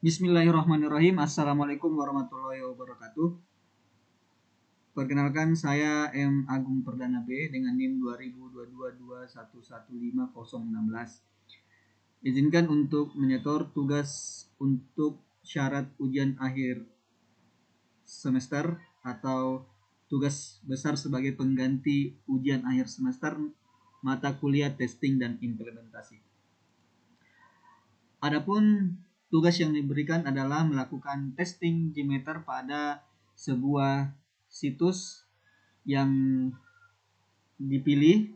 Bismillahirrahmanirrahim. Assalamualaikum warahmatullahi wabarakatuh. Perkenalkan, saya M. Agung Perdana B dengan NIM 2022211516. Izinkan untuk menyetor tugas untuk syarat ujian akhir semester atau tugas besar sebagai pengganti ujian akhir semester mata kuliah testing dan implementasi. Adapun tugas yang diberikan adalah melakukan testing Gmeter pada sebuah situs yang dipilih.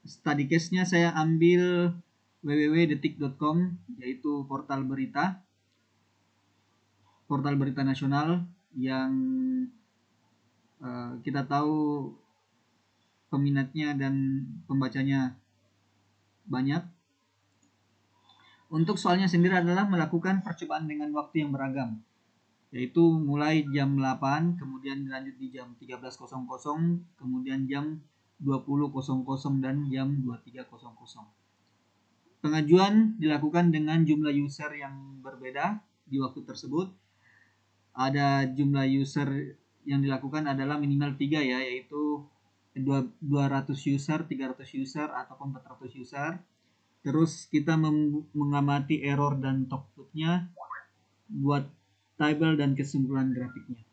Study case-nya saya ambil www.detik.com, yaitu portal berita nasional yang kita tahu peminatnya dan pembacanya banyak. Untuk soalnya sendiri adalah melakukan percobaan dengan waktu yang beragam, yaitu mulai jam 8, kemudian dilanjut di jam 13.00, kemudian jam 20.00 dan jam 23.00. Pengajuan dilakukan dengan jumlah user yang berbeda di waktu tersebut. Ada jumlah user yang dilakukan adalah minimal 3 ya, yaitu 200 user, 300 user, ataupun 400 user. Terus kita mengamati error dan outputnya, buat tabel dan kesimpulan grafiknya.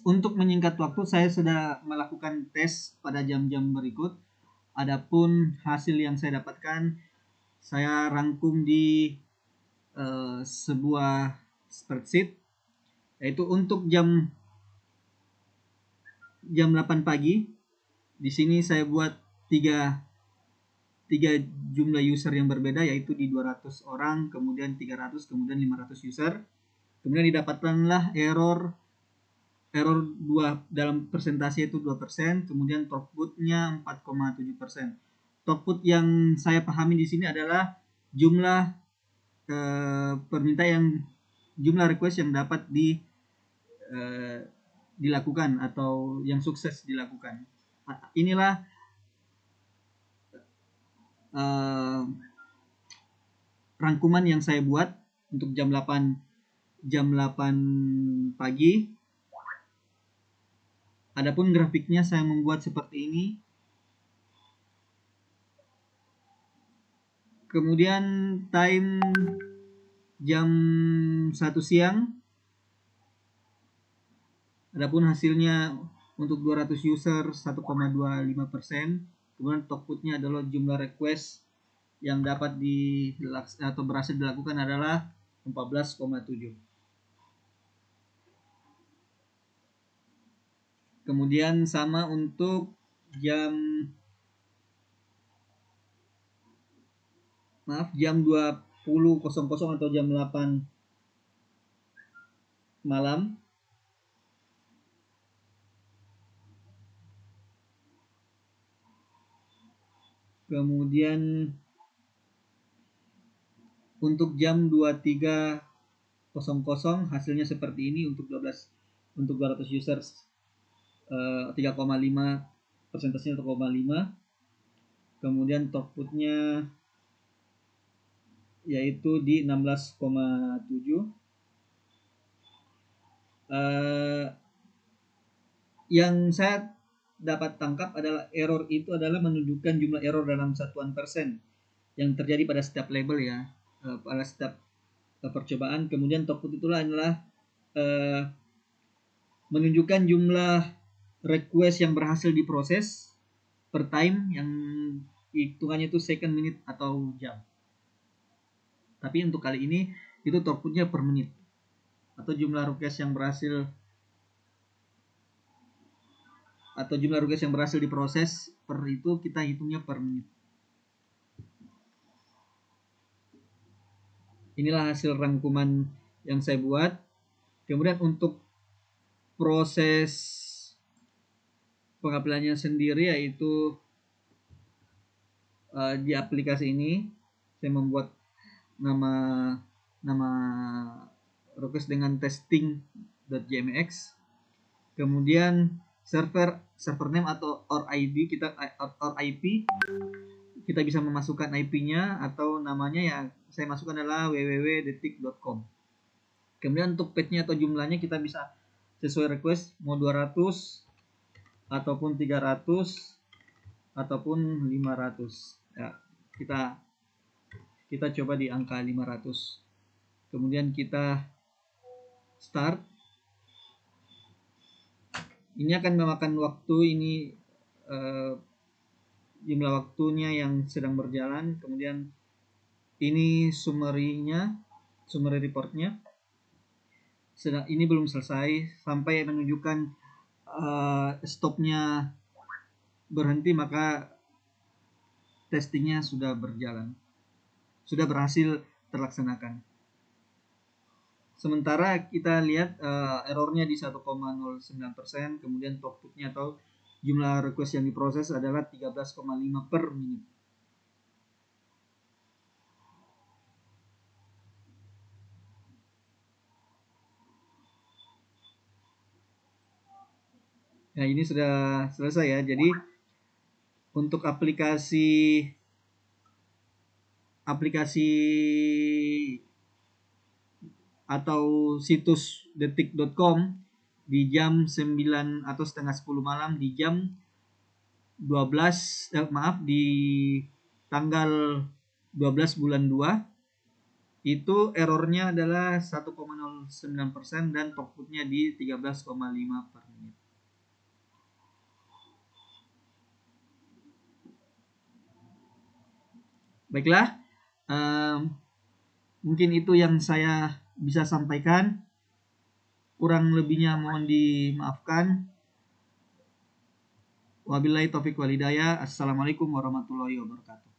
Untuk menyingkat waktu, saya sudah melakukan tes pada jam-jam berikut. Adapun hasil yang saya dapatkan, saya rangkum di sebuah spreadsheet, yaitu untuk jam 8 pagi. Di sini saya buat tiga jumlah user yang berbeda, yaitu di 200 orang, kemudian 300, kemudian 500 user. Kemudian didapatkanlah error 2 dalam persentase itu 2%, kemudian outputnya 4,7%. Output yang saya pahami di sini adalah jumlah jumlah request yang dapat dilakukan atau yang sukses dilakukan. Inilah rangkuman yang saya buat untuk jam 8 pagi. Adapun grafiknya saya membuat seperti ini. Kemudian time jam 1 siang. Adapun hasilnya untuk 200 user 1,25%. Kemudian outputnya adalah jumlah request yang dapat berhasil dilakukan adalah 14,7. Kemudian sama untuk jam 20.00 atau jam 8 malam. Kemudian untuk jam 23.00 hasilnya seperti ini. Untuk 200 users 3,5, persentasenya 3,5. Kemudian outputnya yaitu di 16,7. Yang saya dapat tangkap adalah error itu adalah menunjukkan jumlah error dalam satuan persen yang terjadi pada setiap label ya, pada setiap percobaan. Kemudian output itulah adalah menunjukkan jumlah request yang berhasil diproses per time, yang hitungannya itu second, minute, atau jam. Tapi untuk kali ini itu outputnya per menit, atau jumlah request yang berhasil diproses per itu kita hitungnya per menit. Inilah hasil rangkuman yang saya buat. Kemudian untuk proses pengaplikasiannya sendiri, yaitu di aplikasi ini saya membuat nama request dengan testing.gmx. Kemudian server name atau OR IP kita bisa memasukkan IP-nya atau namanya ya saya masukkan adalah www.detik.com. Kemudian untuk page-nya atau jumlahnya kita bisa sesuai request mau 200 ataupun 300 ataupun 500. Ya, kita coba di angka 500. Kemudian kita start. Ini akan memakan waktu, ini jumlah waktunya yang sedang berjalan. Kemudian ini summary reportnya. Ini belum selesai sampai menunjukkan stopnya berhenti, maka testingnya sudah berjalan, sudah berhasil terlaksanakan. Sementara kita lihat errornya di 1,09%, kemudian throughputnya atau jumlah request yang diproses adalah 13,5 per menit. Nah, ini sudah selesai ya. Jadi untuk aplikasi atau situs detik.com di jam 9 atau setengah 10 malam di jam 12 di tanggal 12 bulan 2 itu errornya adalah 1,09% dan throughputnya di 13,5 per menit. Baiklah, mungkin itu yang saya bisa sampaikan. Kurang lebihnya mohon dimaafkan. Wabillahi taufiq wal hidayah. Assalamualaikum warahmatullahi wabarakatuh.